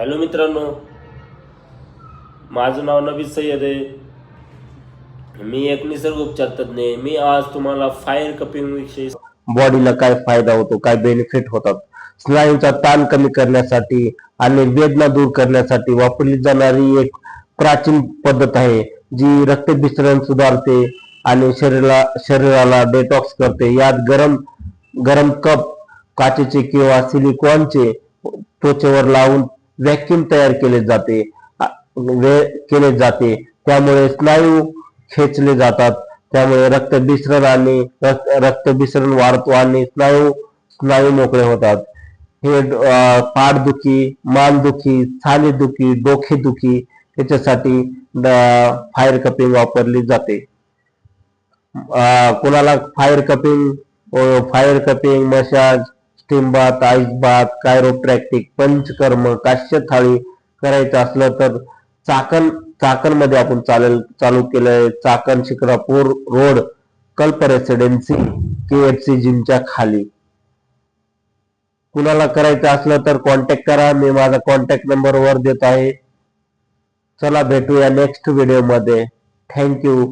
Hello मित्रांनो, माझं नाव नबी सय्यद आहे. मी एक निसर्ग उपचार तज्ञ आहे. मी आज तुम्हाला फायर कपिंग विषयी बॉडीला काय फायदा होतो, काय बेनिफिट होतात, स्नायूंचा ताण कमी करण्यासाठी आणि वेदना दूर करण्यासाठी वापरली जाणारी एक प्राचीन पद्धत आहे, जी रक्तभिसरण सुधारते आणि शरीराला डेटॉक्स करते. यात गरम गरम कप काचेचे किंवा सिलिकॉनचे त्वचेवर लावून व्हॅक्यूम तयार केले जाते. त्यामुळे स्नायू खेचले जातात, त्यामुळे रक्तभिसरण वाढतो आणि स्नायू स्नायू मोकळे होतात. हे पाठदुखी, मानदुखी, सांधेदुखी, डोकेदुखी याच्यासाठी फायर कपिंग वापरली जाते. कोणाला fire cupping, massage, steam bath, ice bath, chiropractic, panchakarma, काश्य थाळी करायचं असलं तर चाकण मध्ये आपण चालू केलंय. Chakan Shikrapur road, Kalp residency, KFC जिमच्या खाली. कुणाला करायचं असलं तर कॉन्टॅक्ट करा. मी माझा कॉन्टॅक्ट नंबर वर देत आहे. चला भेटूया नेक्स्ट व्हिडिओ मध्ये. थँक्यू.